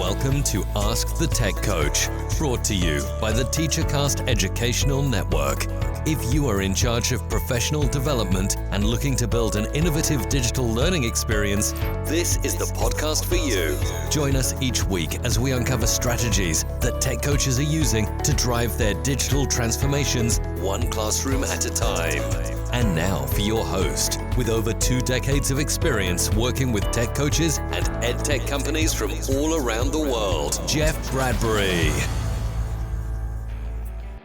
Welcome to Ask the Tech Coach, brought to you by the TeacherCast Educational Network. If you are in charge of professional development and looking to build an innovative digital learning experience, this is the podcast for you. Join us each week as we uncover strategies that tech coaches are using to drive their digital transformations one classroom at a time. And now for your host, with over 2 decades of experience working with tech coaches and ed tech companies from all around the world, Jeff Bradbury.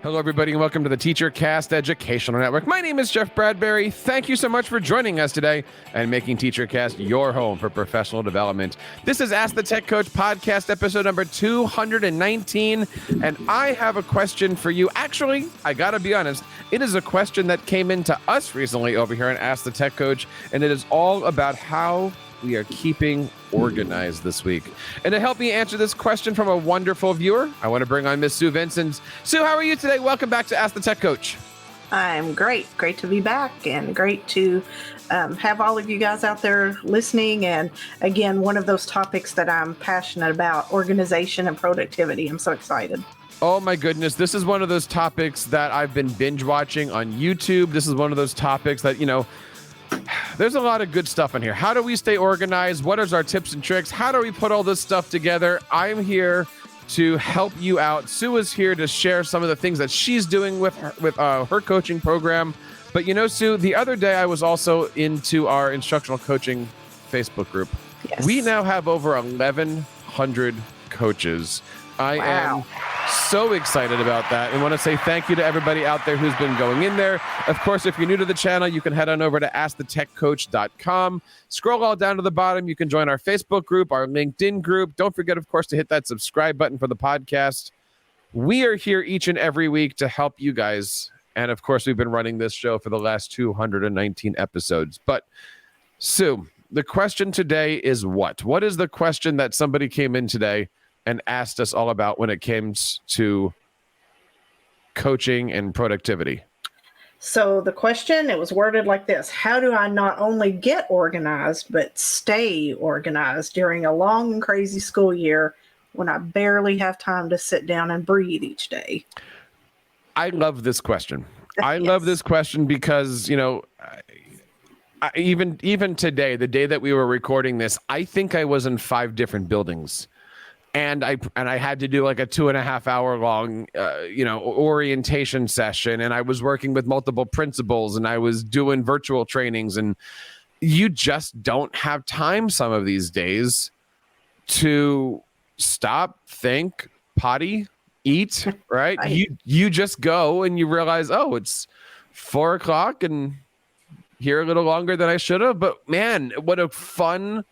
Hello, everybody, and welcome to the TeacherCast Educational Network. My name is Jeff Bradbury. Thank you so much for joining us today and making TeacherCast your home for professional development. This is Ask the Tech Coach podcast, episode number 219, and I have a question for you. Actually, I gotta be honest, it is a question that came into us recently over here on Ask the Tech Coach, and it is all about how we are keeping organized this week. And to help me answer this question from a wonderful viewer, I want to bring on Miss Sue Vincent. Sue, how are you today? Welcome back to Ask the Tech Coach. I'm great. Great to be back and great to have all of you guys out there listening. And again, one of those topics that I'm passionate about, organization and productivity. I'm so excited. Oh my goodness. This is one of those topics that I've been binge watching on YouTube. This is one of those topics that, there's a lot of good stuff in here. How do we stay organized? What is our tips and tricks? How do we put all this stuff together? I'm here to help you out. Sue is here to share some of the things that she's doing with her coaching program. But Sue, the other day I was also into our instructional coaching Facebook group. Yes. We now have over 1,100 coaches. I am so excited about that and want to say thank you to everybody out there who's been going in there. Of course, if you're new to the channel, you can head on over to askthetechcoach.com. Scroll all down to the bottom. You can join our Facebook group, our LinkedIn group. Don't forget, of course, to hit that subscribe button for the podcast. We are here each and every week to help you guys. And of course, we've been running this show for the last 219 episodes. But Sue, the question today is what? What is the question that somebody came in today and asked us all about when it comes to coaching and productivity? So the question, it was worded like this: how do I not only get organized, but stay organized during a long and crazy school year when I barely have time to sit down and breathe each day? I love this question. I Yes. love this question because, even today, the day that we were recording this, I think I was in 5 different buildings. And I had to do like a 2.5 hour long, orientation session. And I was working with multiple principals and I was doing virtual trainings. And you just don't have time some of these days to stop, think, potty, eat, right? You just go and you realize, oh, it's 4 o'clock and here a little longer than I should have. But man, what a fun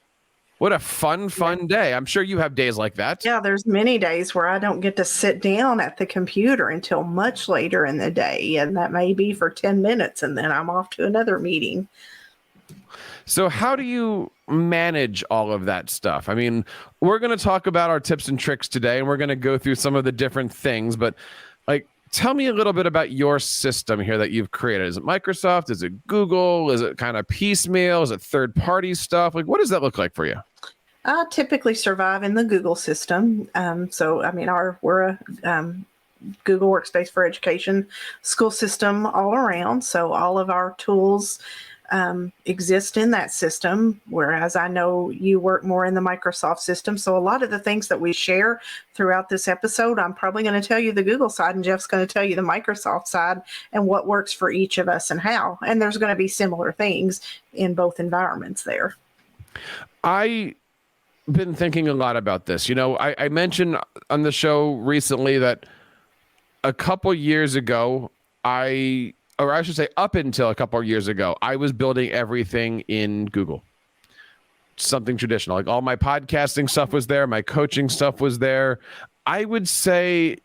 day. I'm sure you have days like that. Yeah, there's many days where I don't get to sit down at the computer until much later in the day. And that may be for 10 minutes and then I'm off to another meeting. So how do you manage all of that stuff? I mean, we're going to talk about our tips and tricks today, and we're going to go through some of the different things, but tell me a little bit about your system here that you've created. Is it Microsoft? Is it Google? Is it kind of piecemeal? Is it third-party stuff? What does that look like for you? I typically survive in the Google system. We're a Google Workspace for Education school system all around. So all of our tools exist in that system, whereas I know you work more in the Microsoft system. So a lot of the things that we share throughout this episode, I'm probably going to tell you the Google side and Jeff's going to tell you the Microsoft side and what works for each of us and how. And there's going to be similar things in both environments there. I've been thinking a lot about this. I mentioned on the show recently that a couple years ago, up until a couple of years ago, I was building everything in Google. Something traditional. Like all my podcasting stuff was there. My coaching stuff was there. I would say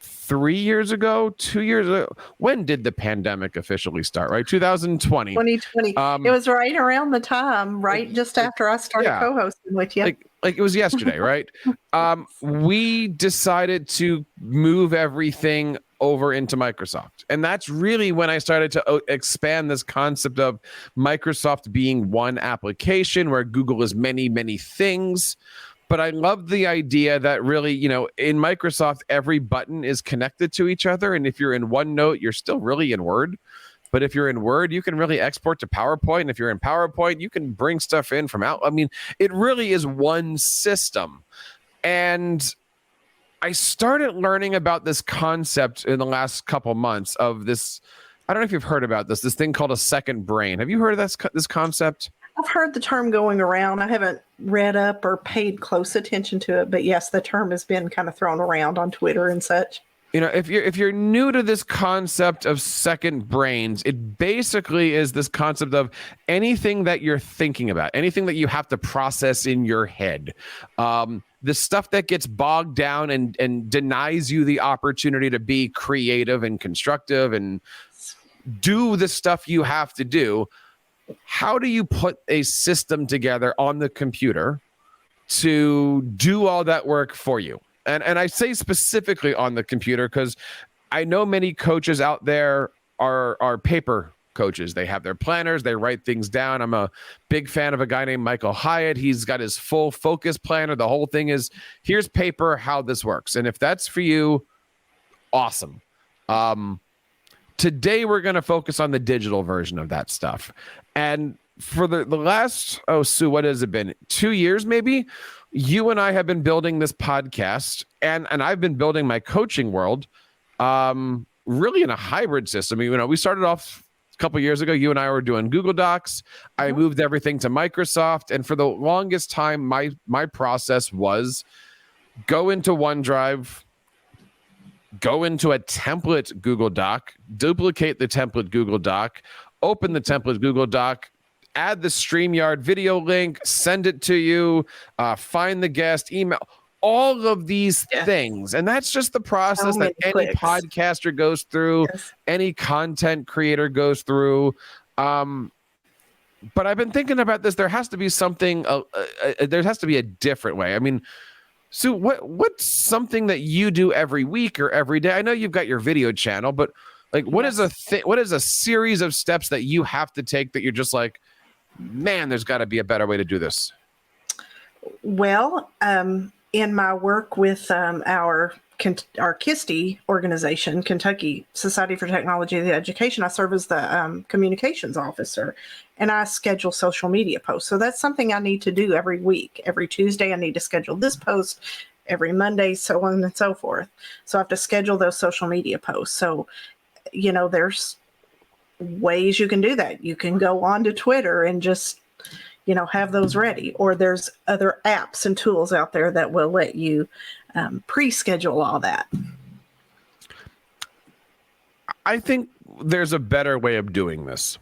3 years ago, 2 years ago. When did the pandemic officially start, right? 2020. 2020. It was right around the time, just after I started co-hosting with you. Like it was yesterday, right? We decided to move everything over into Microsoft. And that's really when I started to expand this concept of Microsoft being one application where Google is many, many things. But I love the idea that really, in Microsoft, every button is connected to each other. And if you're in OneNote, you're still really in Word. But if you're in Word, you can really export to PowerPoint. And if you're in PowerPoint, you can bring stuff in from out. I mean, it really is one system. And I started learning about this concept in the last couple months of this. I don't know if you've heard about this thing called a second brain. Have you heard of this concept? I've heard the term going around. I haven't read up or paid close attention to it, but yes, the term has been kind of thrown around on Twitter and such. If you're new to this concept of second brains, it basically is this concept of anything that you're thinking about, anything that you have to process in your head, the stuff that gets bogged down and denies you the opportunity to be creative and constructive and do the stuff you have to do. How do you put a system together on the computer to do all that work for you? And I say specifically on the computer because I know many coaches out there are paper coaches. They have their planners, they write things down. I'm a big fan of a guy named Michael Hyatt. He's got his full focus planner. The whole thing is, here's paper, how this works. And if that's for you, awesome. Today, we're going to focus on the digital version of that stuff. And for the last, Sue, what has it been? 2 years, maybe? You and I have been building this podcast, and I've been building my coaching world really in a hybrid system. We started off a couple years ago. You and I were doing Google Docs. I moved everything to Microsoft. And for the longest time, my process was go into OneDrive, go into a template Google Doc, duplicate the template Google Doc, open the template Google Doc, add the StreamYard video link, send it to you, find the guest, email, all of these things. And that's just the process that any podcaster goes through, any content creator goes through. But I've been thinking about this. There has to be something, there has to be a different way. I mean, Sue, what's something that you do every week or every day? I know you've got your video channel, but like, what is a series of steps that you have to take that you're just like, man, there's got to be a better way to do this? Well, in my work with our KISTE organization, Kentucky Society for Technology and Education, I serve as the communications officer, and I schedule social media posts. So that's something I need to do every week. Every Tuesday, I need to schedule this post. Every Monday, so on and so forth. So I have to schedule those social media posts. So, there's ways you can do that. You can go on to Twitter and just, have those ready. Or there's other apps and tools out there that will let you pre-schedule all that. I think there's a better way of doing this.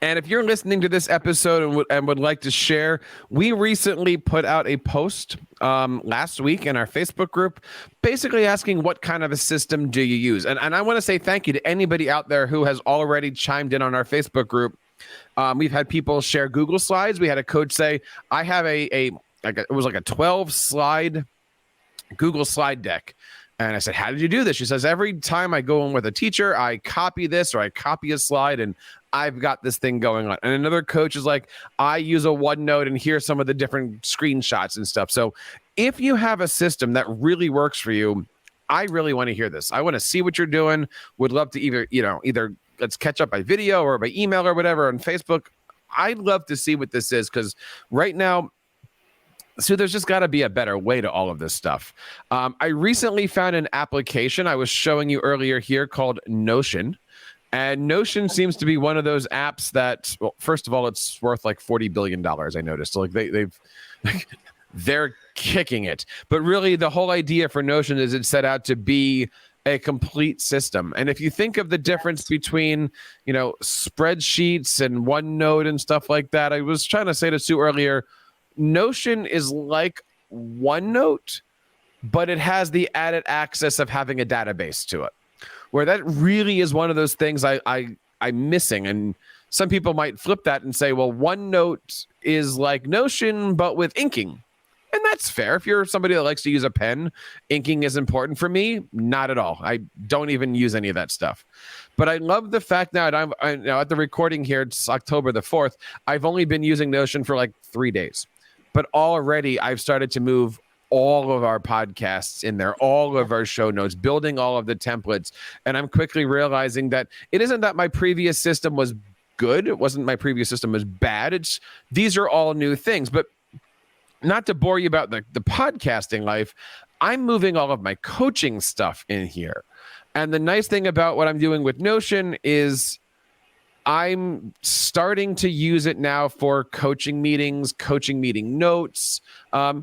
And if you're listening to this episode and would like to share, we recently put out a post last week in our Facebook group, basically asking what kind of a system do you use? And I want to say thank you to anybody out there who has already chimed in on our Facebook group. We've had people share Google Slides. We had a coach say, I have it was like a 12 slide Google slide deck. And I said, how did you do this? She says, every time I go in with a teacher, I copy this or I copy a slide and I've got this thing going on. And another coach is like, I use a OneNote and here's some of the different screenshots and stuff. So if you have a system that really works for you, I really want to hear this. I want to see what you're doing. Would love to either let's catch up by video or by email or whatever on Facebook. I'd love to see what this is because right now, so there's just got to be a better way to all of this stuff. I recently found an application I was showing you earlier here called Notion. And Notion seems to be one of those apps that, well, first of all, it's worth like $40 billion, I noticed. So like they're kicking it. But really, the whole idea for Notion is it's set out to be a complete system. And if you think of the difference between, spreadsheets and OneNote and stuff like that, I was trying to say to Sue earlier, Notion is like OneNote, but it has the added access of having a database to it, where that really is one of those things I'm missing. And some people might flip that and say, well, OneNote is like Notion, but with inking. And that's fair. If you're somebody that likes to use a pen, inking is important. For me, not at all. I don't even use any of that stuff. But I love the fact now that I'm at the recording here, it's October the 4th. I've only been using Notion for like 3 days. but already I've started to move all of our podcasts in there, all of our show notes, building all of the templates. And I'm quickly realizing that it isn't that my previous system was good. It wasn't my previous system was bad. These are all new things. But not to bore you about the podcasting life, I'm moving all of my coaching stuff in here. And the nice thing about what I'm doing with Notion is I'm starting to use it now for coaching meetings, coaching meeting notes,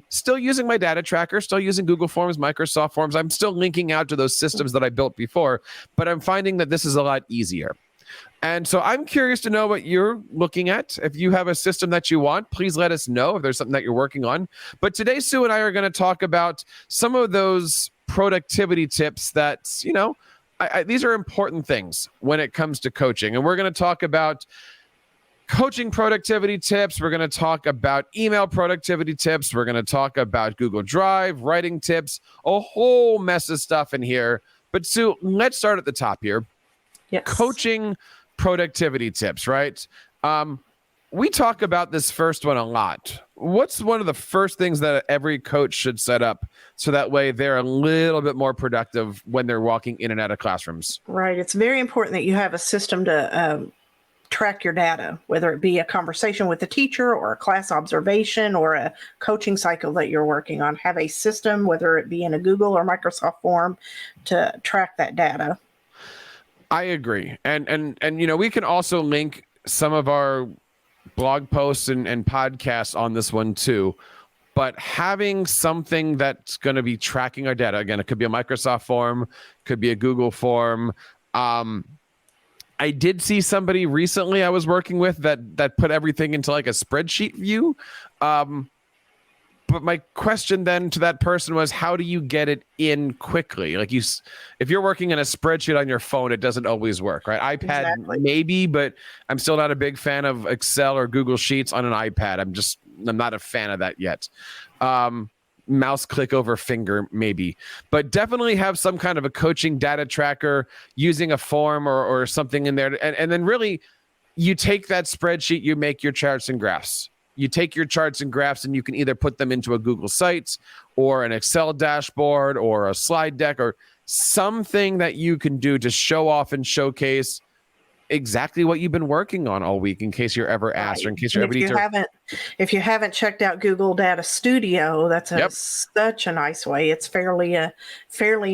still using my data tracker, still using Google Forms, Microsoft Forms. I'm still linking out to those systems that I built before, but I'm finding that this is a lot easier. And so I'm curious to know what you're looking at. If you have a system that you want, please let us know if there's something that you're working on. But today, Sue and I are going to talk about some of those productivity tips that, these are important things when it comes to coaching. And we're going to talk about coaching productivity tips. We're going to talk about email productivity tips. We're going to talk about Google Drive, writing tips, a whole mess of stuff in here. But Sue, let's start at the top here. Yes. Coaching productivity tips, right? We talk about this first one a lot. What's one of the first things that every coach should set up so that way they're a little bit more productive when they're walking in and out of classrooms? Right. It's very important that you have a system to track your data, whether it be a conversation with the teacher or a class observation or a coaching cycle that you're working on. Have a system, whether it be in a Google or Microsoft form, to track that data. I agree. And we can also link some of our blog posts and podcasts on this one too. But having something that's going to be tracking our data, again, it could be a Microsoft form, could be a Google form. I did see somebody recently I was working with that put everything into like a spreadsheet view. But my question then to that person was, how do you get it in quickly? Like if you're working in a spreadsheet on your phone, it doesn't always work, right? iPad, Exactly. maybe, but I'm still not a big fan of Excel or Google Sheets on an iPad. I'm not a fan of that yet. Mouse click over finger, maybe, but definitely have some kind of a coaching data tracker using a form or something in there. And then really you take that spreadsheet, you make your charts and graphs. You take your charts and graphs and you can either put them into a Google Sites or an Excel dashboard or a slide deck or something that you can do to show off and showcase exactly what you've been working on all week in case you're ever asked or in case you're ever need to. If you haven't checked out Google Data Studio, that's such a nice way. It's fairly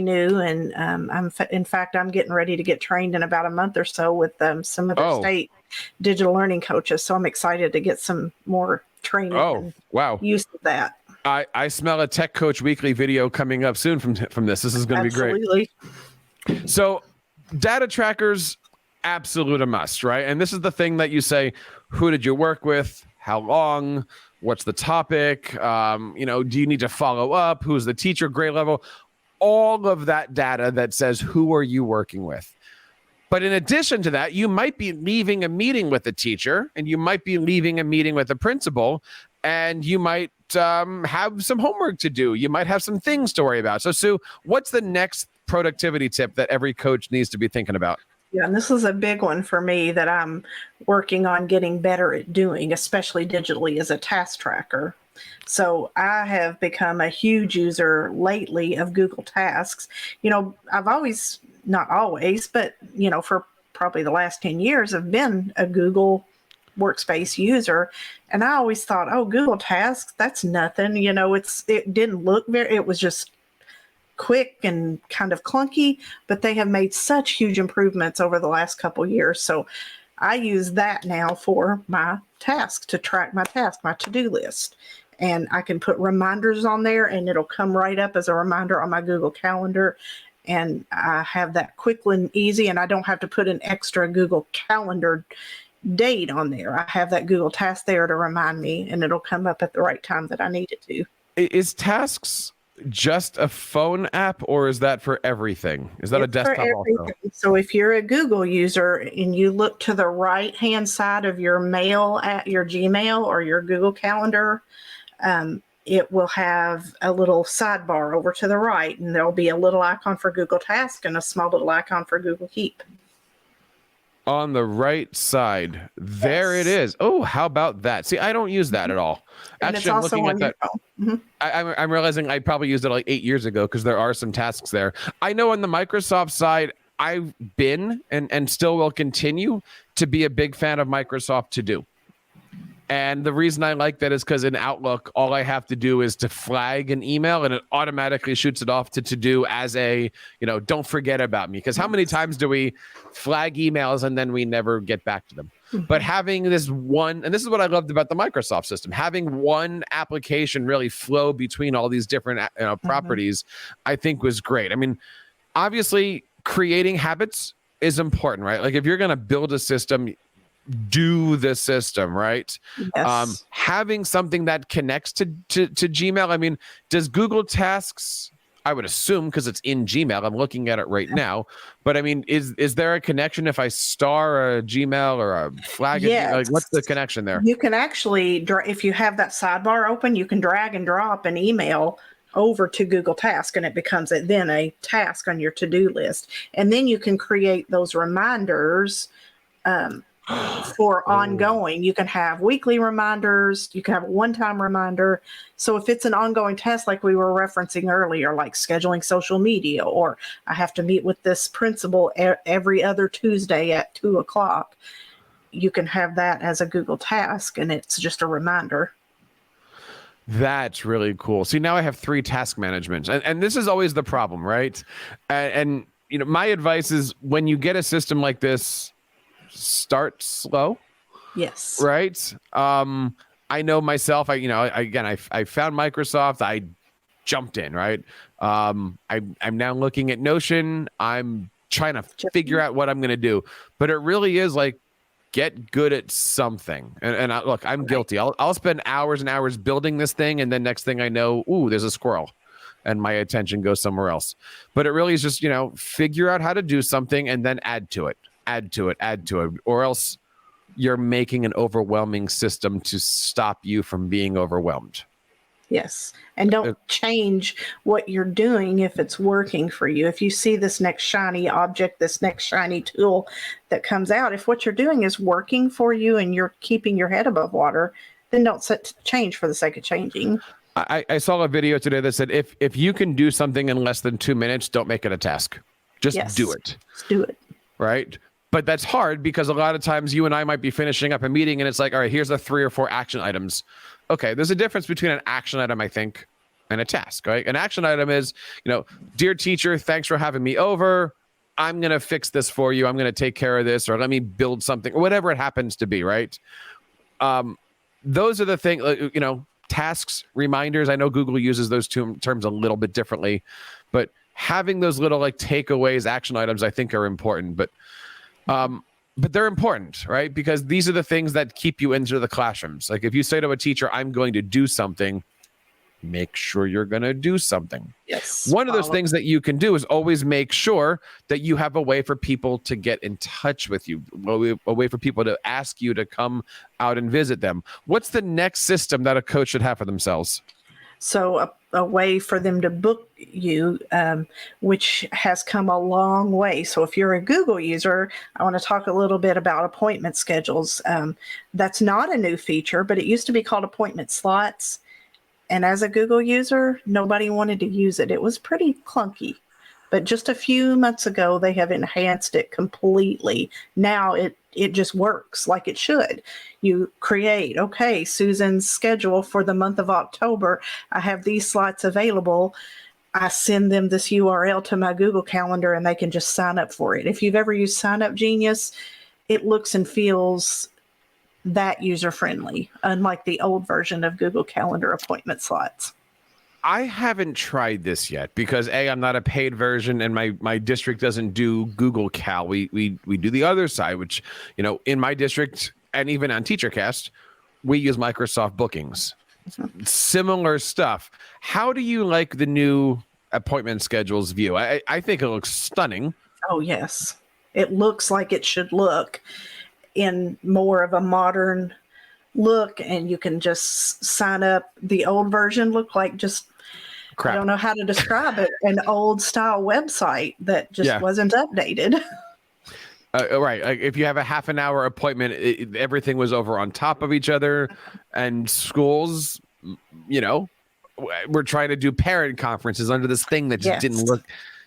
new, and I'm getting ready to get trained in about a month or so with some of the state digital learning coaches. So I'm excited to get some more training. Oh, wow! Use of that. I smell a Tech Coach Weekly video coming up soon from this. This is going to be great. Absolutely. So, data trackers. Absolute a must, right? And this is the thing that you say, who did you work with? How long? What's the topic? Do you need to follow up? Who's the teacher, grade level? All of that data that says, who are you working with? But in addition to that, you might be leaving a meeting with a teacher and you might be leaving a meeting with a principal and you might have some homework to do. You might have some things to worry about. So, Sue, what's the next productivity tip that every coach needs to be thinking about? Yeah, and this is a big one for me that I'm working on getting better at doing, especially digitally, as a task tracker. So I have become a huge user lately of Google Tasks. I've always, not always, but, for probably the last 10 years, I've been a Google Workspace user. And I always thought, Google Tasks, that's nothing. It didn't look it was just quick and kind of clunky, but they have made such huge improvements over the last couple years. So I use that now for my task, to track my task, my to-do list. And I can put reminders on there and it'll come right up as a reminder on my Google Calendar. And I have that quick and easy, and I don't have to put an extra Google Calendar date on there. I have that Google Task there to remind me, and it'll come up at the right time that I need it to. Is Tasks just a phone app, or is that for everything? Is that a desktop also? So if you're a Google user and you look to the right hand side of your mail at your Gmail or your Google Calendar, it will have a little sidebar over to the right, and there'll be a little icon for Google Task and a small little icon for Google Keep. on the right side. There it Yes. is. Oh, how about that? See, I don't use that at all. And Actually, it's I'm also looking at on your that. phone. Mhm. I'm realizing I probably used it like 8 years ago because there are some tasks there. I know on the Microsoft side, I've been and still will continue to be a big fan of Microsoft To Do. And the reason I like that is because in Outlook, all I have to do is to flag an email and it automatically shoots it off to do as a, don't forget about me. Because how many times do we flag emails and then we never get back to them? But having this one, and this is what I loved about the Microsoft system, having one application really flow between all these different properties, I think was great. I mean, obviously, creating habits is important, right? Like if you're going to build a system, do the system, right? Yes. Having something that connects to Gmail. I mean, does Google Tasks, I would assume because it's in Gmail, I'm looking at it right now, but I mean, is there a connection if I star a Gmail or a flag a Gmail? Like, what's the connection there? You can actually, if you have that sidebar open, you can drag and drop an email over to Google Task, and it becomes then a task on your to-do list. And then you can create those reminders for ongoing. You can have weekly reminders. You can have a one-time reminder. So if it's an ongoing task, like we were referencing earlier, like scheduling social media, or I have to meet with this principal every other Tuesday at 2:00, you can have that as a Google Task, and it's just a reminder. That's really cool. See, now I have 3 task managements, and this is always the problem, right? And my advice is when you get a system like this, start slow. Yes. Right. I know myself. I found Microsoft. I jumped in. Right. I'm now looking at Notion. I'm trying to figure out what I'm going to do. But it really is like get good at something. And look, I'm guilty. I'll spend hours and hours building this thing, and then next thing I know, there's a squirrel, and my attention goes somewhere else. But it really is just figure out how to do something and then add to it. Or else you're making an overwhelming system to stop you from being overwhelmed. Yes. And don't change what you're doing if it's working for you. If you see this next shiny object, this next shiny tool that comes out, if what you're doing is working for you and you're keeping your head above water, then don't change for the sake of changing. I saw a video today that said if you can do something in less than 2 minutes, don't make it a task. Just do it. Just do it. Right? But that's hard because a lot of times you and I might be finishing up a meeting and it's like, all right, here's the 3 or 4 action items. Okay, there's a difference between an action item, I think, and a task, right? An action item is, dear teacher, thanks for having me over. I'm going to fix this for you. I'm going to take care of this, or let me build something, or whatever it happens to be, right? Those are the things, tasks, reminders. I know Google uses those two terms a little bit differently, but having those little takeaways, action items, I think are important. But they're important, right? Because these are the things that keep you into the classrooms. Like if you say to a teacher, I'm going to do something, make sure you're going to do something. Yes. One of those things that you can do is always make sure that you have a way for people to get in touch with you, a way for people to ask you to come out and visit them. What's the next system that a coach should have for themselves? So a way for them to book you, which has come a long way. So if you're a Google user, I want to talk a little bit about appointment schedules. That's not a new feature, but it used to be called appointment slots. And as a Google user, nobody wanted to use it. It was pretty clunky. But just a few months ago, they have enhanced it completely. Now it just works like it should. You create, okay, Susan's schedule for the month of October. I have these slots available. I send them this URL to my Google Calendar and they can just sign up for it. If you've ever used Sign Up Genius, it looks and feels that user-friendly, unlike the old version of Google Calendar appointment slots. I haven't tried this yet because I'm not a paid version, and my district doesn't do Google Cal. We do the other side, which in my district and even on TeacherCast, we use Microsoft Bookings. Similar stuff. How do you like the new appointment schedules view? I think it looks stunning. Oh yes, it looks like it should look in more of a modern look, and you can just sign up. The old version looked like just crap. I don't know how to describe it. An old style website that just wasn't updated. Right. Like if you have a half an hour appointment, everything was over on top of each other. And schools, you know, we're trying to do parent conferences under this thing that just didn't Yes. look.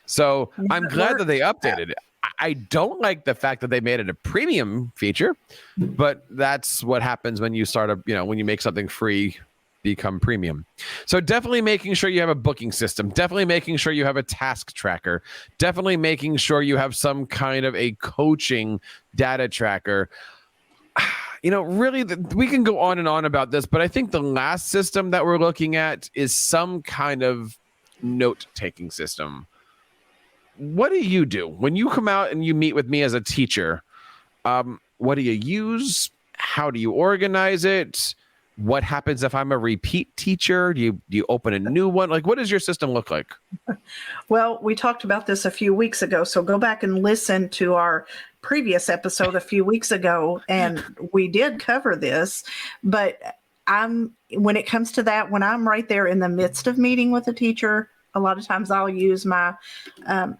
So I'm That glad that they works. updated it. I don't like the fact that they made it a premium feature, but that's what happens when you start when you make something free become premium. So definitely making sure you have a booking system, definitely making sure you have a task tracker, definitely making sure you have some kind of a coaching data tracker. Really, we can go on and on about this, but I think the last system that we're looking at is some kind of note-taking system. What do you do when you come out and you meet with me as a teacher? What do you use? How do you organize it? What happens if I'm a repeat teacher? Do you open a new one? Like, what does your system look like? Well, we talked about this a few weeks ago, so go back and listen to our previous episode a few weeks ago, and we did cover this. But when it comes to that, when I'm right there in the midst of meeting with a teacher, a lot of times I'll use my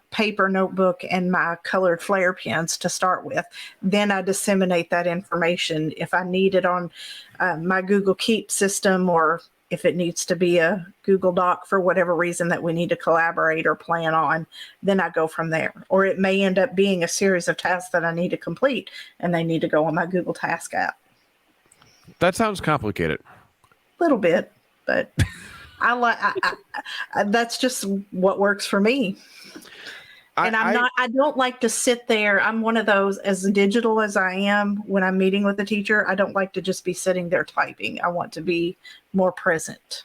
paper notebook and my colored flare pens to start with. Then I disseminate that information if I need it on my Google Keep system, or if it needs to be a Google Doc for whatever reason that we need to collaborate or plan on, then I go from there. Or it may end up being a series of tasks that I need to complete, and they need to go on my Google Task app. That sounds complicated. A little bit, but that's just what works for me. And I don't like to sit there. I'm one of those, as digital as I am, when I'm meeting with a teacher, I don't like to just be sitting there typing. I want to be more present.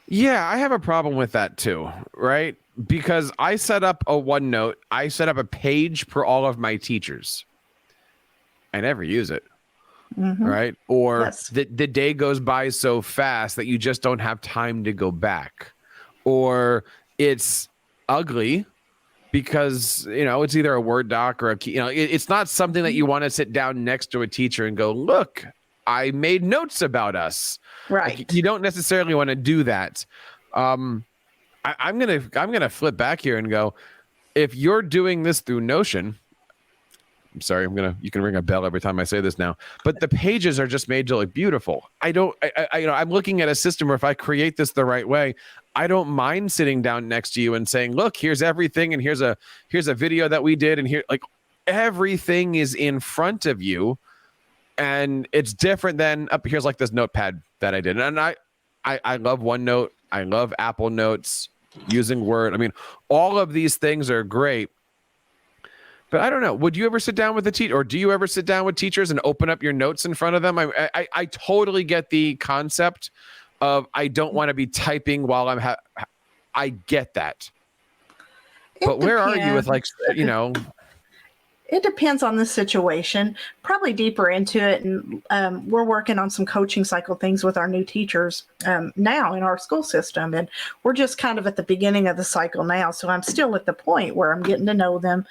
Yeah, I have a problem with that too, right? Because I set up a OneNote, I set up a page for all of my teachers. I never use it. Mm-hmm. Right? Or yes. the day goes by so fast that you just don't have time to go back. Or it's ugly because, it's either a Word doc or it's not something that you want to sit down next to a teacher and go, look, I made notes about us. Right. Like, you don't necessarily want to do that. I'm gonna flip back here and go, if you're doing this through Notion, I'm sorry, you can ring a bell every time I say this now, but the pages are just made to look beautiful. I'm looking at a system where if I create this the right way, I don't mind sitting down next to you and saying, look, here's everything. And here's a video that we did. And here, like, everything is in front of you. And it's different than up here's like this notepad that I did. And I love OneNote. I love Apple Notes, using Word. I mean, all of these things are great. But I don't know. Would you ever sit down with a teacher, or do you ever sit down with teachers and open up your notes in front of them? I totally get the concept of I don't want to be typing while I'm. I get that. But where are you with It depends on the situation. Probably deeper into it, and we're working on some coaching cycle things with our new teachers now in our school system, and we're just kind of at the beginning of the cycle now. So I'm still at the point where I'm getting to know them.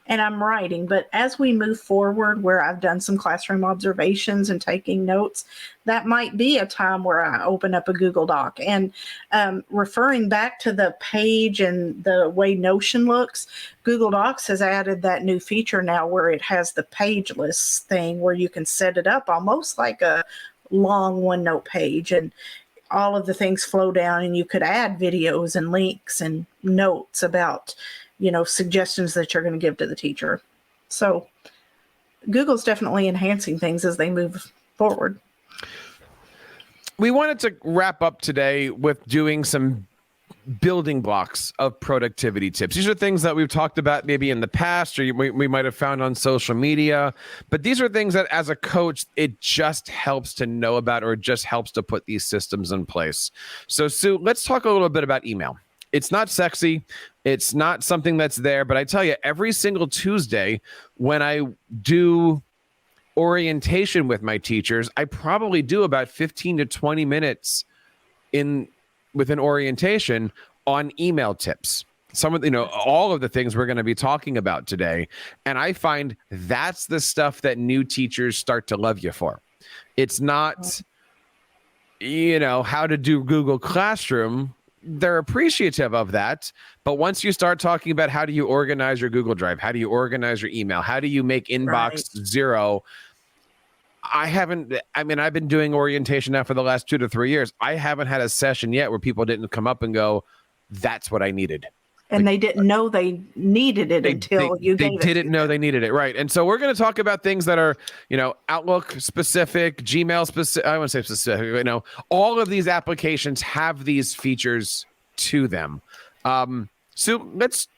And I'm writing, but as we move forward, where I've done some classroom observations and taking notes, that might be a time where I open up a Google Doc. And referring back to the page and the way Notion looks, Google Docs has added that new feature now where it has the page list thing where you can set it up almost like a long OneNote page, and all of the things flow down, and you could add videos and links and notes about suggestions that you're going to give to the teacher. So Google's definitely enhancing things as they move forward. We wanted to wrap up today with doing some building blocks of productivity tips. These are things that we've talked about maybe in the past, or we might have found on social media, but these are things that as a coach, it just helps to know about, or it just helps to put these systems in place. So Sue, let's talk a little bit about email. It's not sexy. It's not something that's there, but I tell you, every single Tuesday when I do orientation with my teachers, I probably do about 15 to 20 minutes with an orientation on email tips. Some of all of the things we're going to be talking about today. And I find that's the stuff that new teachers start to love you for. It's not, how to do Google Classroom. they're appreciative of that. But once you start talking about how do you organize your Google Drive, how do you organize your email, how do you make inbox zero, I've been doing orientation now for the last 2 to 3 years. I haven't had a session yet where people didn't come up and go, that's what I needed. And they didn't know they needed it until you gave it. They didn't know they needed it, right? And so we're going to talk about things that are, Outlook specific, Gmail specific. I won't say specific, all of these applications have these features to them. So let's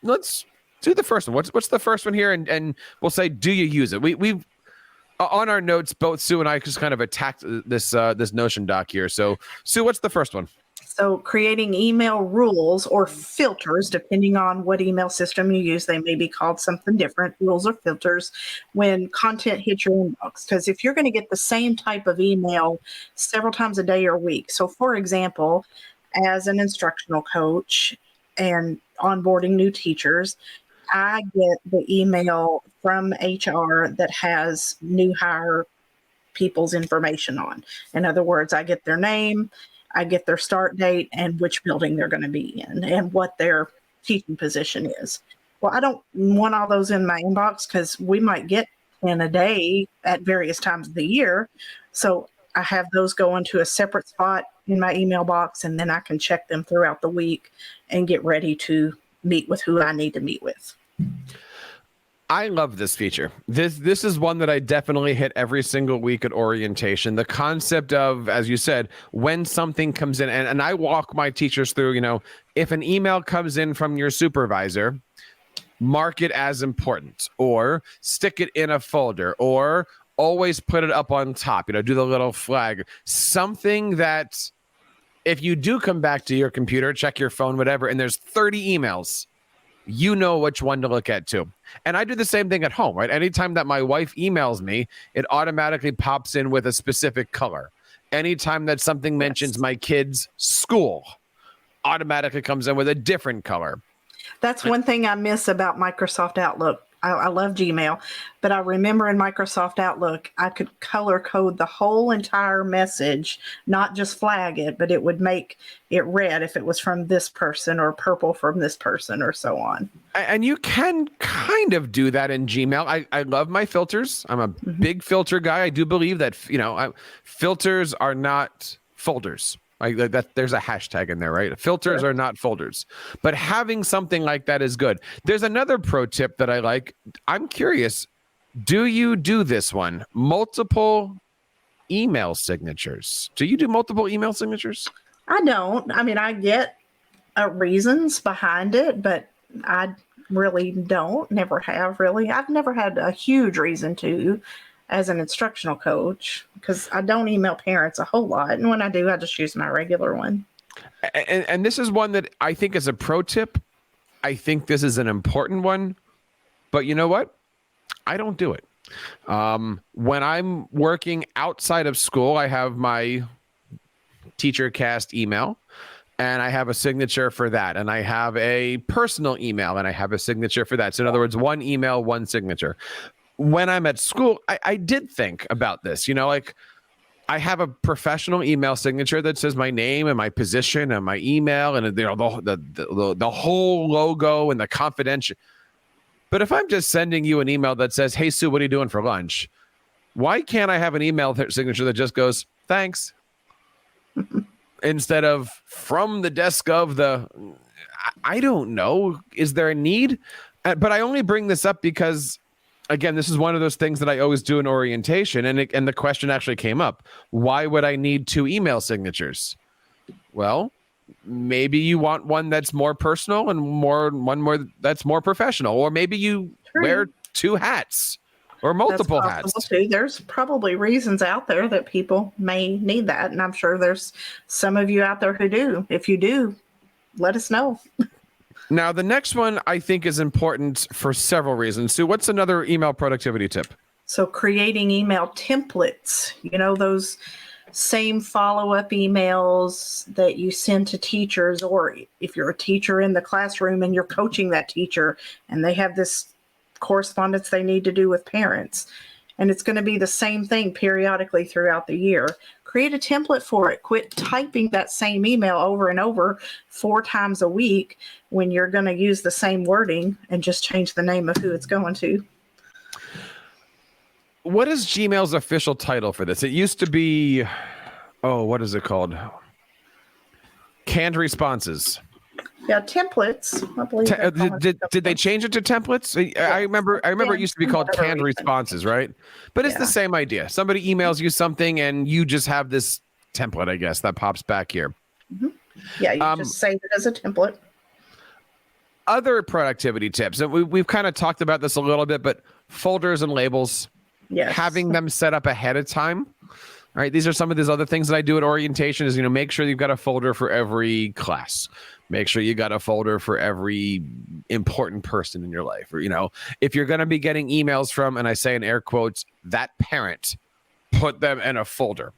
do the first one. What's the first one here? And we'll say, do you use it? We've on our notes, both Sue and I just kind of attacked this Notion doc here. So Sue, what's the first one? So creating email rules or filters, depending on what email system you use, they may be called something different, rules or filters, when content hits your inbox. Because if you're going to get the same type of email several times a day or week. So for example, as an instructional coach and onboarding new teachers, I get the email from HR that has new hire people's information on. In other words, I get their name, I get their start date and which building they're going to be in and what their teaching position is. Well, I don't want all those in my inbox because we might get 10 a day at various times of the year. So I have those go into a separate spot in my email box, and then I can check them throughout the week and get ready to meet with who I need to meet with. I love this feature. This is one that I definitely hit every single week at orientation. The concept of, as you said, when something comes in, and I walk my teachers through, if an email comes in from your supervisor, mark it as important, or stick it in a folder, or always put it up on top, do the little flag. Something that if you do come back to your computer, check your phone, whatever, and there's 30 emails, you know which one to look at too. And I do the same thing at home, right? Anytime that my wife emails me, it automatically pops in with a specific color. Anytime that something mentions my kids' school, automatically comes in with a different color. That's one thing I miss about Microsoft Outlook. I love Gmail, but I remember in Microsoft Outlook, I could color code the whole entire message, not just flag it, but it would make it red if it was from this person or purple from this person or so on. And you can kind of do that in Gmail. I love my filters. I'm a big filter guy. I do believe that, filters are not folders. Like that, there's a hashtag in there, right? Filters are not folders, but having something like that is good. There's another pro tip that I like. I'm curious, do you do this one? Multiple email signatures. Do you do multiple email signatures? I don't. I mean, I get reasons behind it, but I really don't. Never have really. I've never had a huge reason to, as an instructional coach, because I don't email parents a whole lot. And when I do, I just use my regular one. And this is one that I think is a pro tip. I think this is an important one. But you know what? I don't do it. When I'm working outside of school, I have my teacher cast email, and I have a signature for that. And I have a personal email, and I have a signature for that. So in other words, one email, one signature. When I'm at school, I did think about this, like I have a professional email signature that says my name and my position and my email and the whole logo and the confidential. But if I'm just sending you an email that says, hey, Sue, what are you doing for lunch? Why can't I have an email signature that just goes, thanks, instead of from the desk of the, I don't know. Is there a need? But I only bring this up because, again, this is one of those things that I always do in orientation, and the question actually came up. Why would I need 2 email signatures? Well, maybe you want one that's more personal and one more that's more professional, or maybe you wear 2 hats or multiple hats. Too. There's probably reasons out there that people may need that, and I'm sure there's some of you out there who do. If you do, let us know. Now, the next one I think is important for several reasons. Sue, what's another email productivity tip? So creating email templates, those same follow-up emails that you send to teachers, or if you're a teacher in the classroom and you're coaching that teacher and they have this correspondence they need to do with parents, and it's going to be the same thing periodically throughout the year. create a template for it. Quit typing that same email over and over 4 times a week when you're going to use the same wording, and just change the name of who it's going to. What is Gmail's official title for this? It used to be, what is it called? Canned responses. Yeah, templates. I believe. Did they change it to templates? I remember it used to be called canned responses, right? But it's the same idea. Somebody emails you something and you just have this template, I guess, that pops back here. Mm-hmm. Yeah, you just save it as a template. Other productivity tips, and we've kind of talked about this a little bit, but folders and labels, having them set up ahead of time. All right, these are some of these other things that I do at orientation is, make sure you've got a folder for every class. Make sure you got a folder for every important person in your life. Or, if you're going to be getting emails from, and I say in air quotes, that parent, put them in a folder,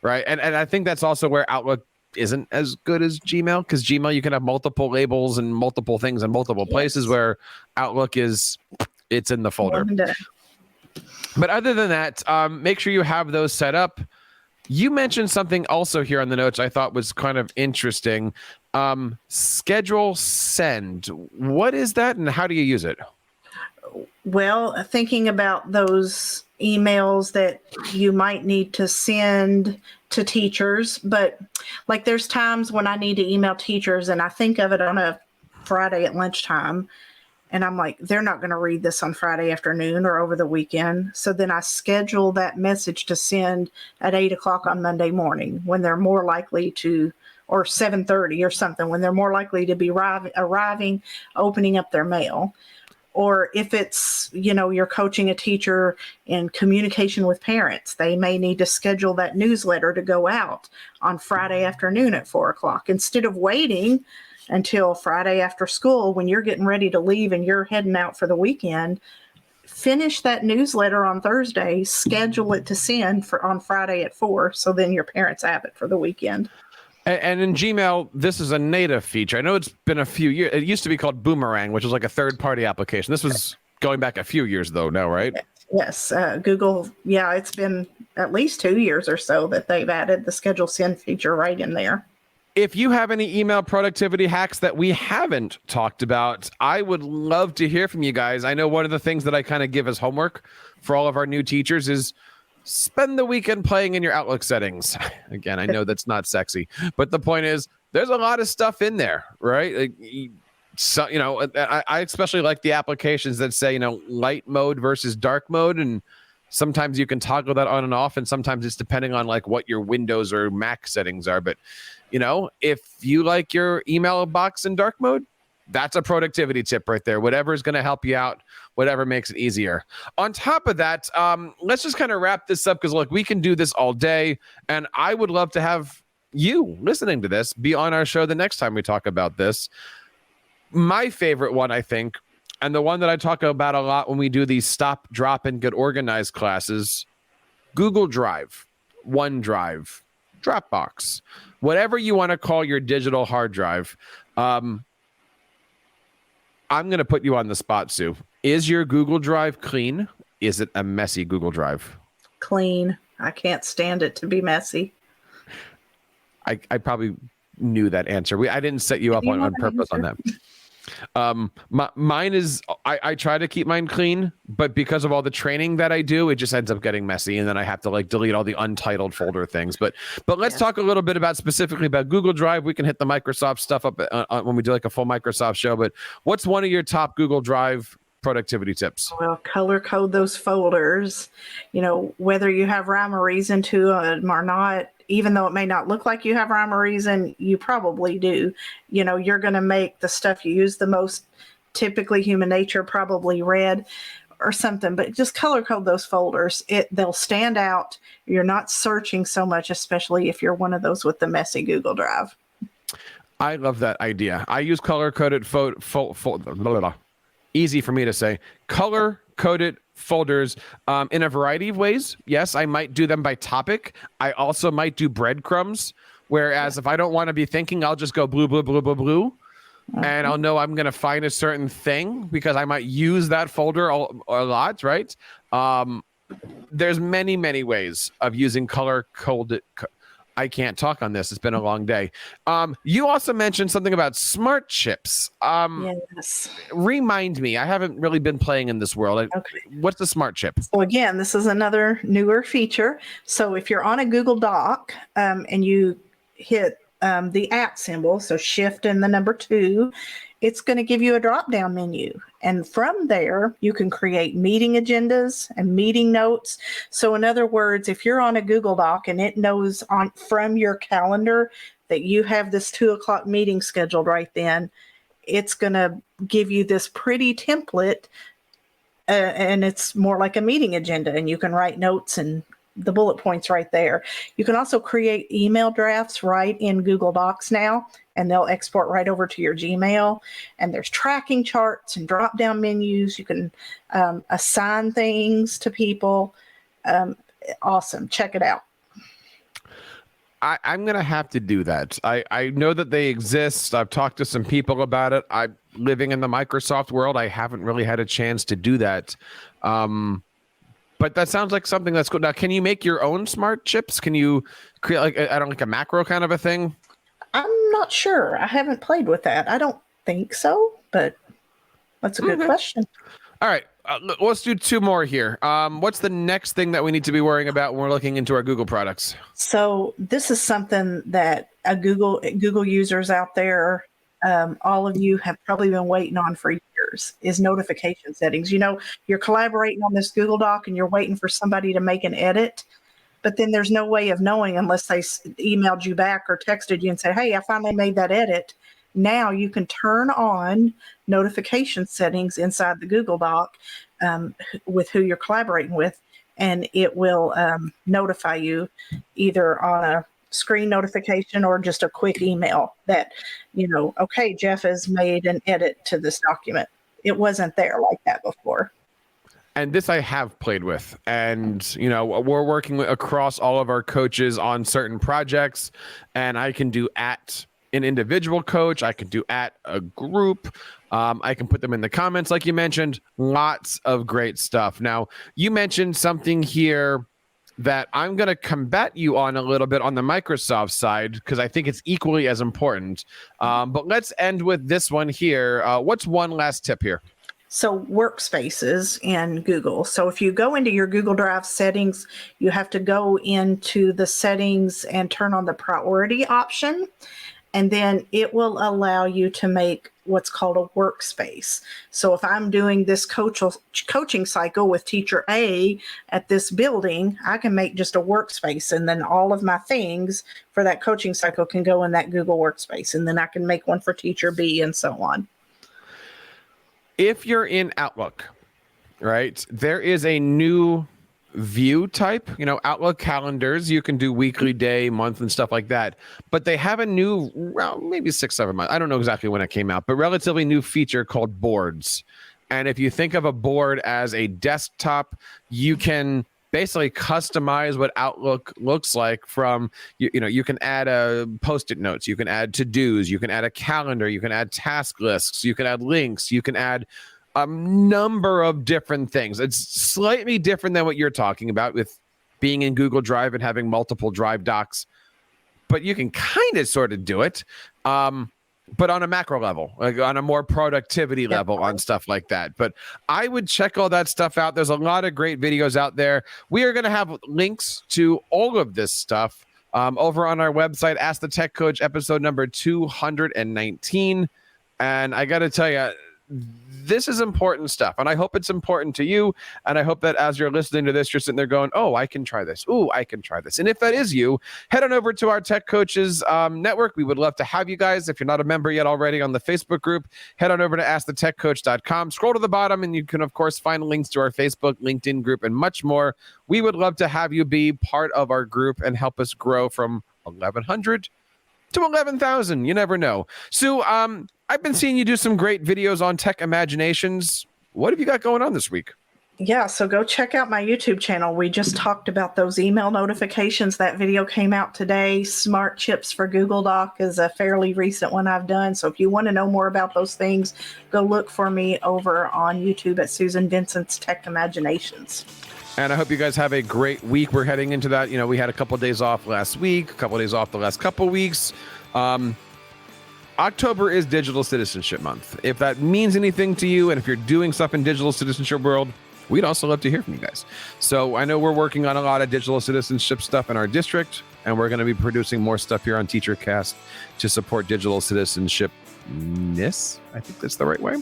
right? And I think that's also where Outlook isn't as good as Gmail, because Gmail, you can have multiple labels and multiple things in multiple places, where Outlook it's in the folder. But other than that, make sure you have those set up. You mentioned something also here on the notes I thought was kind of interesting. Schedule send. What is that, and how do you use it? Well, thinking about those emails that you might need to send to teachers, but like there's times when I need to email teachers and I think of it on a Friday at lunchtime, and I'm like, they're not going to read this on Friday afternoon or over the weekend. So then I schedule that message to send at 8:00 on Monday morning, when they're more likely to, or 7:30 or something, when they're more likely to be arriving, opening up their mail. Or if it's, you're coaching a teacher in communication with parents, they may need to schedule that newsletter to go out on Friday afternoon at 4:00 instead of waiting until Friday after school when you're getting ready to leave and you're heading out for the weekend. Finish that newsletter on Thursday, schedule it to send on Friday at 4, so then your parents have it for the weekend. And in Gmail, this is a native feature. I know it's been a few years. It used to be called Boomerang, which was like a third-party application. This was going back a few years, though, now, right? Yes. Google, it's been at least 2 years or so that they've added the schedule send feature right in there. If you have any email productivity hacks that we haven't talked about, I would love to hear from you guys. I know one of the things that I kind of give as homework for all of our new teachers is spend the weekend playing in your Outlook settings. Again, I know that's not sexy, but the point is there's a lot of stuff in there, right? So, I especially like the applications that say, light mode versus dark mode. And sometimes you can toggle that on and off. And sometimes it's depending on like what your Windows or Mac settings are. But, if you like your email box in dark mode, that's a productivity tip right there. Whatever is going to help you out, whatever makes it easier. On top of that, let's just kind of wrap this up, because look, we can do this all day, and I would love to have you listening to this be on our show the next time we talk about this. My favorite one, I think, and the one that I talk about a lot when we do these stop, drop, and get organized classes, Google Drive, OneDrive, Dropbox, whatever you want to call your digital hard drive. I'm going to put you on the spot, Sue. Is your Google Drive clean? Is it a messy Google Drive? Clean. I can't stand it to be messy. I probably knew that answer. I didn't set you up on purpose on that. Mine is, I try to keep mine clean, but because of all the training that I do, it just ends up getting messy, and then I have to like delete all the untitled folder things. But let's talk a little bit specifically about Google Drive. We can hit the Microsoft stuff up when we do like a full Microsoft show. But what's one of your top Google Drive productivity tips? Well, color code those folders. Whether you have rhyme or reason to them or not, even though it may not look like you have rhyme or reason, you probably do. You're going to make the stuff you use the most, typically human nature, probably red or something, but just color code those folders. They'll stand out. You're not searching so much, especially if you're one of those with the messy Google Drive. I love that idea. I use color-coded easy for me to say. Color-coded folders in a variety of ways. Yes, I might do them by topic. I also might do breadcrumbs, whereas if I don't want to be thinking, I'll just go blue, blue, blue, blue, blue. And I'll know I'm going to find a certain thing because I might use that folder a lot, right? There's many, many ways of using color-coded I can't talk on this. It's been a long day. You also mentioned something about smart chips. Yes. Remind me, I haven't really been playing in this world. Okay. What's the smart chip? So again, this is another newer feature. So if you're on a Google Doc and you hit the at symbol, so shift and the number 2, it's going to give you a drop-down menu. And from there, you can create meeting agendas and meeting notes. So in other words, if you're on a Google Doc and it knows from your calendar that you have this 2:00 meeting scheduled right then, it's going to give you this pretty template, and it's more like a meeting agenda, and you can write notes and the bullet points right there. You can also create email drafts right in Google Docs now, and they'll export right over to your Gmail. And there's tracking charts and drop-down menus. You can assign things to people. Awesome. Check it out. I'm going to have to do that. I know that they exist. I've talked to some people about it. I'm living in the Microsoft world. I haven't really had a chance to do that. But that sounds like something that's good. Now, can you make your own smart chips? Can you create like a macro kind of a thing? I'm not sure. I haven't played with that. I don't think so, but that's a good question. All right. Let's do 2 more here. What's the next thing that we need to be worrying about when we're looking into our Google products? So this is something that Google users out there, all of you have probably been waiting on for years, is notification settings. You're collaborating on this Google Doc and you're waiting for somebody to make an edit, but then there's no way of knowing unless they emailed you back or texted you and say, hey, I finally made that edit. Now you can turn on notification settings inside the Google Doc with who you're collaborating with, and it will notify you either on a screen notification or just a quick email that, okay, Jeff has made an edit to this document. It wasn't there like that before. And this I have played with, and we're working across all of our coaches on certain projects, and I can do at an individual coach, I can do at a group, I can put them in the comments like you mentioned. Lots of great stuff. Now, you mentioned something here that I'm going to combat you on a little bit on the Microsoft side, because I think it's equally as important. But let's end with this one here. What's one last tip here? So workspaces in Google. So if you go into your Google Drive settings, you have to go into the settings and turn on the priority option. And then it will allow you to make what's called a workspace. So if I'm doing this coaching cycle with teacher A at this building, I can make just a workspace, and then all of my things for that coaching cycle can go in that Google workspace. And then I can make one for teacher B and so on. If you're in Outlook, right, there is a new view type, Outlook calendars. You can do weekly, day, month, and stuff like that. But they have a new, well, maybe 6-7 months. I don't know exactly when it came out, but relatively new feature called boards. And if you think of a board as a desktop, you can basically customize what Outlook looks like from, you can add a Post-it notes, you can add to-dos, you can add a calendar, you can add task lists, you can add links, you can add a number of different things. It's slightly different than what you're talking about with being in Google Drive and having multiple Drive docs, but you can kind of sort of do it. But on a macro level, like on a more productivity level on stuff like that. But I would check all that stuff out. There's a lot of great videos out there. We are going to have links to all of this stuff over on our website, Ask the Tech Coach, episode number 219. And I got to tell you, this is important stuff, and I hope it's important to you, and I hope that as you're listening to this, you're sitting there going, oh, I can try this. Oh, I can try this. And if that is you, head on over to our Tech Coaches network. We would love to have you guys. If you're not a member yet already on the Facebook group, head on over to askthetechcoach.com. Scroll to the bottom, and you can, of course, find links to our Facebook, LinkedIn group, and much more. We would love to have you be part of our group and help us grow from 1,100 to 11,000. You never know. Sue, I've been seeing you do some great videos on Tech Imaginations. What have you got going on this week? Yeah, so go check out my YouTube channel. We just talked about those email notifications. That video came out today. Smart Chips for Google Doc is a fairly recent one I've done. So if you want to know more about those things, go look for me over on YouTube at Susan Vincent's Tech Imaginations. And I hope you guys have a great week. We're heading into that. We had a couple of days off last week, a couple of days off the last couple of weeks. October is Digital Citizenship Month. If that means anything to you, and if you're doing stuff in digital citizenship world, we'd also love to hear from you guys. So I know we're working on a lot of digital citizenship stuff in our district, and we're going to be producing more stuff here on TeacherCast to support digital citizenship. I think that's the right way.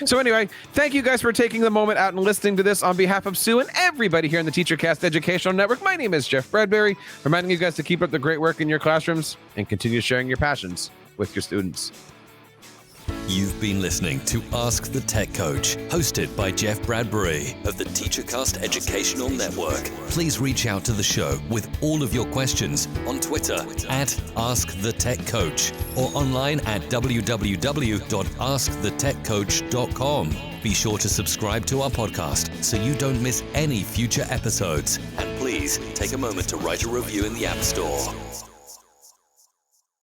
So anyway, thank you guys for taking the moment out and listening to this. On behalf of Sue and everybody here in the TeacherCast Educational Network, my name is Jeff Bradbury, reminding you guys to keep up the great work in your classrooms and continue sharing your passions with your students. You've been listening to Ask the Tech Coach, hosted by Jeff Bradbury of the TeacherCast Educational Network. Please reach out to the show with all of your questions on Twitter at AskTheTechCoach or online at www.askthetechcoach.com. Be sure to subscribe to our podcast so you don't miss any future episodes. And please take a moment to write a review in the App Store.